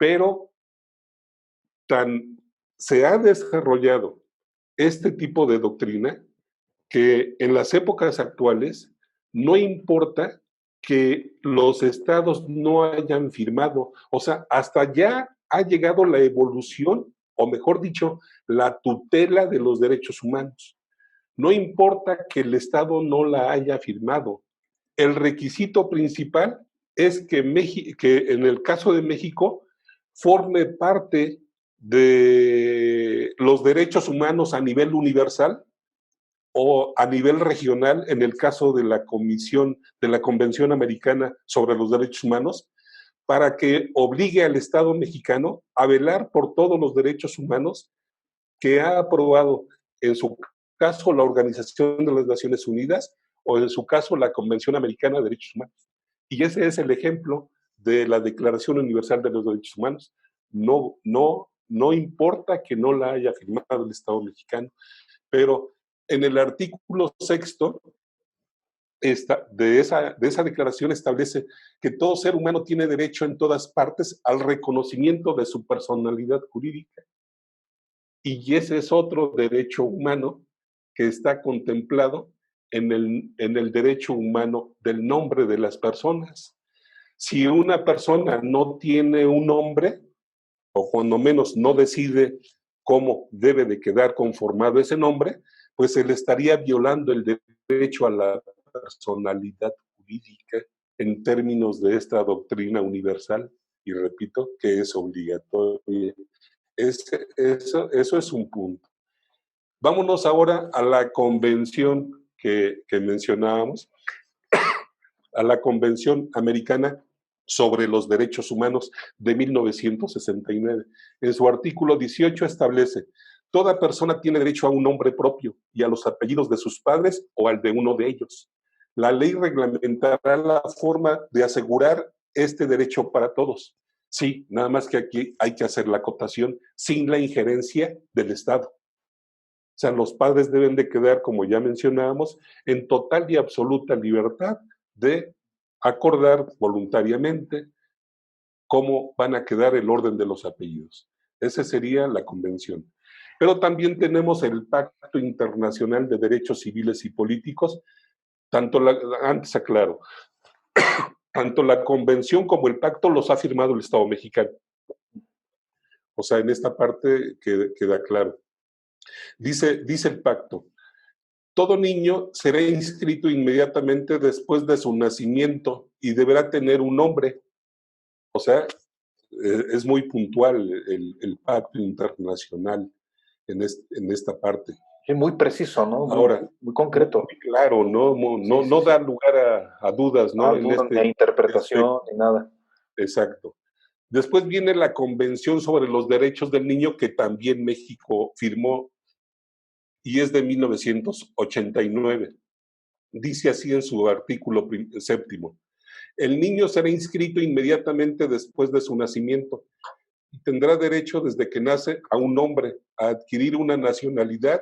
pero se ha desarrollado este tipo de doctrina que en las épocas actuales no importa que los estados no hayan firmado, o sea, hasta ya ha llegado la evolución, o mejor dicho, la tutela de los derechos humanos. No importa que el estado no la haya firmado. El requisito principal es que en el caso de México forme parte de los derechos humanos a nivel universal o a nivel regional, en el caso de la Convención Americana sobre los Derechos Humanos, para que obligue al Estado mexicano a velar por todos los derechos humanos que ha aprobado, en su caso, la Organización de las Naciones Unidas o en su caso, la Convención Americana de Derechos Humanos. Y ese es el ejemplo de la Declaración Universal de los Derechos Humanos. No importa que no la haya firmado el Estado mexicano, pero en el artículo 6 de esa declaración establece que todo ser humano tiene derecho en todas partes al reconocimiento de su personalidad jurídica. Y ese es otro derecho humano que está contemplado en el derecho humano del nombre de las personas. Si una persona no tiene un nombre, o cuando menos no decide cómo debe de quedar conformado ese nombre, pues se le estaría violando el derecho a la personalidad jurídica en términos de esta doctrina universal, y repito, que es obligatoria. Eso es un punto. Vámonos ahora a la convención que mencionábamos, a la Convención Americana sobre los Derechos Humanos de 1969. En su artículo 18 establece: toda persona tiene derecho a un nombre propio y a los apellidos de sus padres o al de uno de ellos. La ley reglamentará la forma de asegurar este derecho para todos. Sí, nada más que aquí hay que hacer la acotación, sin la injerencia del Estado. O sea, los padres deben de quedar, como ya mencionábamos, en total y absoluta libertad de acordar voluntariamente cómo van a quedar el orden de los apellidos. Esa sería la convención. Pero también tenemos el Pacto Internacional de Derechos Civiles y Políticos, antes aclaro, tanto la convención como el pacto los ha firmado el Estado mexicano. O sea, en esta parte queda claro. Dice el pacto: todo niño será inscrito inmediatamente después de su nacimiento y deberá tener un nombre. O sea, es muy puntual el pacto internacional en esta parte. Es muy preciso, ¿no? Ahora, muy concreto. Muy claro, no da lugar a dudas, ¿no? Ni a interpretación, ni nada. Exacto. Después viene la Convención sobre los Derechos del Niño, que también México firmó, y es de 1989. Dice así en su artículo 7: el niño será inscrito inmediatamente después de su nacimiento y tendrá derecho desde que nace a un nombre, a adquirir una nacionalidad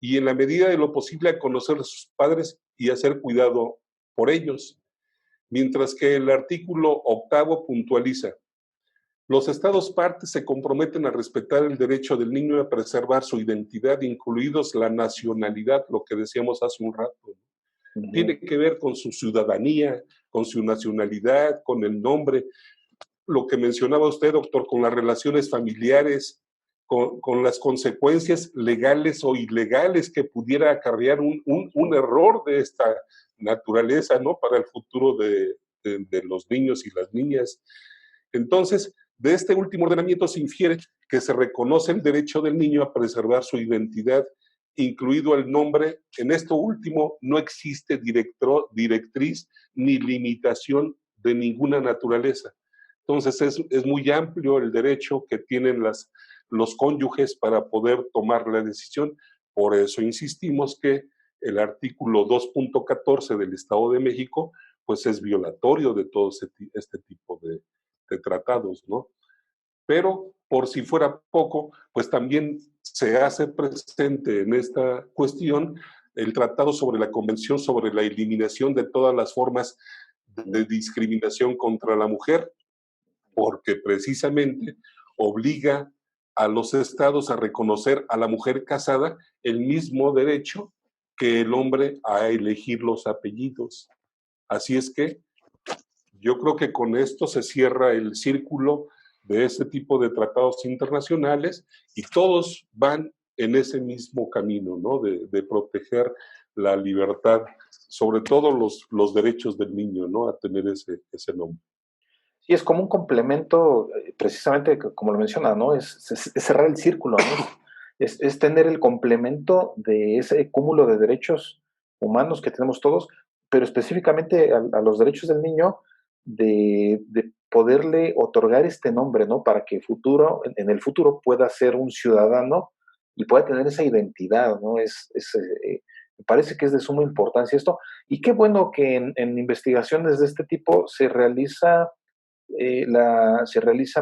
y, en la medida de lo posible, a conocer a sus padres y a ser cuidado por ellos. Mientras que el artículo 8 puntualiza: los estados partes se comprometen a respetar el derecho del niño a preservar su identidad, incluidos la nacionalidad, lo que decíamos hace un rato. Tiene que ver con su ciudadanía, con su nacionalidad, con el nombre, lo que mencionaba usted, doctor, con las relaciones familiares, con las consecuencias legales o ilegales que pudiera acarrear un error de esta naturaleza, ¿no?, para el futuro de los niños y las niñas. Entonces, de este último ordenamiento se infiere que se reconoce el derecho del niño a preservar su identidad, incluido el nombre. En esto último no existe directriz ni limitación de ninguna naturaleza. Entonces es muy amplio el derecho que tienen los cónyuges para poder tomar la decisión. Por eso insistimos que el artículo 2.14 del Estado de México pues es violatorio de todo este tipo de tratados, ¿no? Pero por si fuera poco, pues también se hace presente en esta cuestión el Tratado sobre la Convención sobre la Eliminación de todas las formas de discriminación contra la mujer, porque precisamente obliga a los estados a reconocer a la mujer casada el mismo derecho que el hombre a elegir los apellidos. Así es que yo creo que con esto se cierra el círculo de este tipo de tratados internacionales y todos van en ese mismo camino, ¿no? De proteger la libertad, sobre todo los derechos del niño, ¿no? A tener ese nombre. Sí, es como un complemento, precisamente como lo menciona, ¿no? Es cerrar el círculo, ¿no? Es tener el complemento de ese cúmulo de derechos humanos que tenemos todos, pero específicamente a los derechos del niño, de poderle otorgar este nombre, ¿no? Para que en el futuro pueda ser un ciudadano y pueda tener esa identidad, ¿no? Me parece que es de suma importancia esto. Y qué bueno que en investigaciones de este tipo se realiza,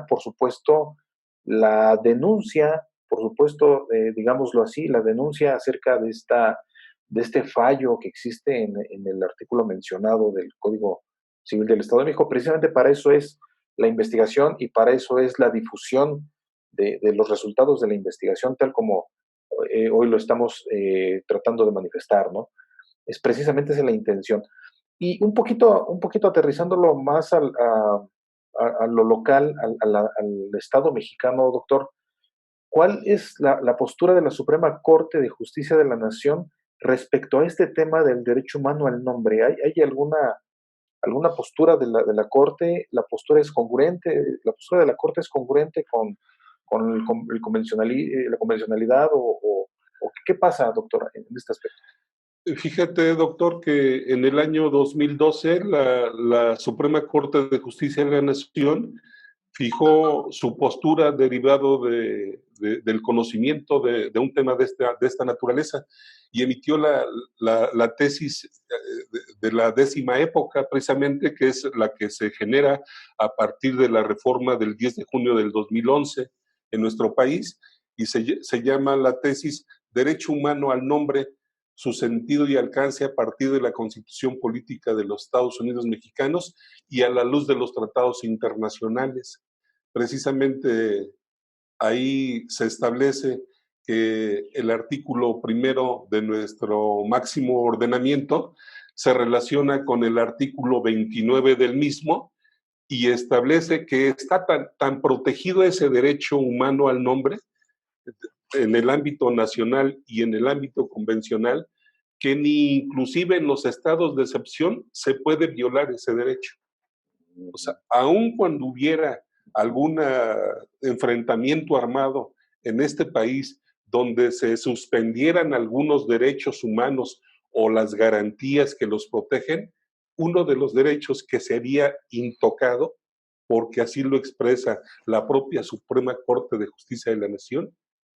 por supuesto, la denuncia, por supuesto, digámoslo así, la denuncia acerca de este fallo que existe en el artículo mencionado del Código Civil del Estado de México. Precisamente para eso es la investigación y para eso es la difusión de los resultados de la investigación, tal como hoy lo estamos tratando de manifestar, ¿no? Es precisamente esa la intención. Y un poquito aterrizándolo más a lo local, al Estado mexicano, doctor, ¿cuál es la postura de la Suprema Corte de Justicia de la Nación respecto a este tema del derecho humano al nombre? ¿Hay alguna postura de la Corte? ¿La postura es congruente? ¿La postura de la Corte es congruente con la convencionalidad o qué pasa, doctor, en este aspecto? Fíjate, doctor, que en el año 2012 la Suprema Corte de Justicia de la Nación fijó su postura derivado del conocimiento de un tema de esta naturaleza y emitió la tesis de la 10ª época, precisamente, que es la que se genera a partir de la reforma del 10 de junio del 2011 en nuestro país, y se llama la tesis Derecho Humano al Nombre, su sentido y alcance a partir de la Constitución Política de los Estados Unidos Mexicanos y a la luz de los tratados internacionales. Precisamente ahí se establece que el artículo primero de nuestro máximo ordenamiento se relaciona con el artículo 29 del mismo y establece que está tan protegido ese derecho humano al nombre en el ámbito nacional y en el ámbito convencional, que ni inclusive en los estados de excepción se puede violar ese derecho. O sea, aun cuando hubiera algún enfrentamiento armado en este país donde se suspendieran algunos derechos humanos o las garantías que los protegen, uno de los derechos que sería intocado, porque así lo expresa la propia Suprema Corte de Justicia de la Nación,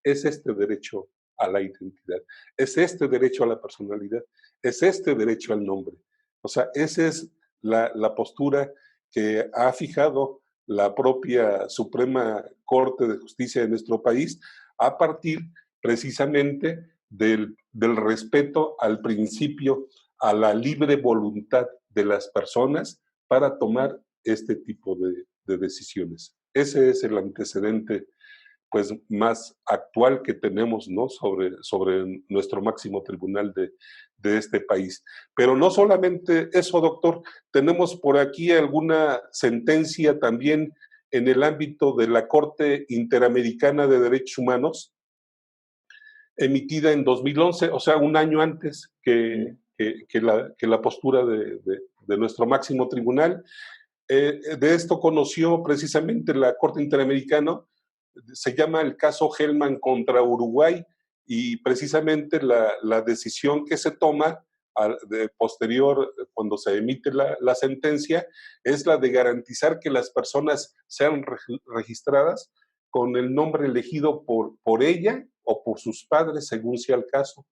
es este derecho a la identidad, es este derecho a la personalidad, es este derecho al nombre. O sea, esa es la postura que ha fijado la propia Suprema Corte de Justicia de nuestro país a partir precisamente del respeto al principio, a la libre voluntad de las personas para tomar este tipo de decisiones. Ese es el antecedente pues más actual que tenemos, ¿no? Sobre nuestro máximo tribunal de este país. Pero no solamente eso, doctor, tenemos por aquí alguna sentencia también en el ámbito de la Corte Interamericana de Derechos Humanos, emitida en 2011, o sea, un año antes que la postura de nuestro máximo tribunal. De esto conoció precisamente la Corte Interamericana, se llama el caso Hellman contra Uruguay, y precisamente la decisión que se toma posterior, cuando se emite la sentencia, es la de garantizar que las personas sean registradas con el nombre elegido por ella o por sus padres, según sea el caso,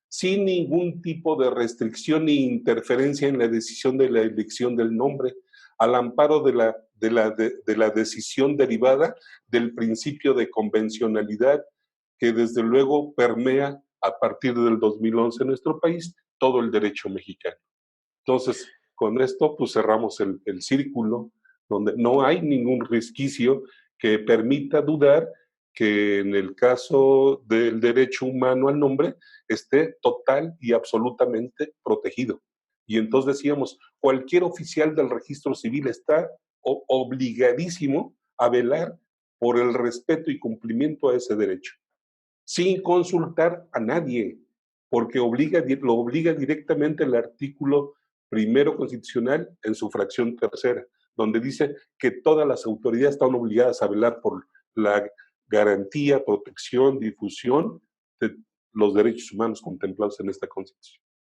sin ningún tipo de restricción ni interferencia en la decisión de la elección del nombre, al amparo de la decisión derivada del principio de convencionalidad que desde luego permea a partir del 2011 en nuestro país todo el derecho mexicano. Entonces, con esto pues cerramos el círculo donde no hay ningún resquicio que permita dudar que en el caso del derecho humano al nombre esté total y absolutamente protegido. Y entonces decíamos, cualquier oficial del registro civil está obligadísimo a velar por el respeto y cumplimiento a ese derecho, sin consultar a nadie, porque lo obliga directamente el artículo primero constitucional en su fracción tercera, donde dice que todas las autoridades están obligadas a velar por la garantía, protección, difusión de los derechos humanos contemplados en esta Constitución.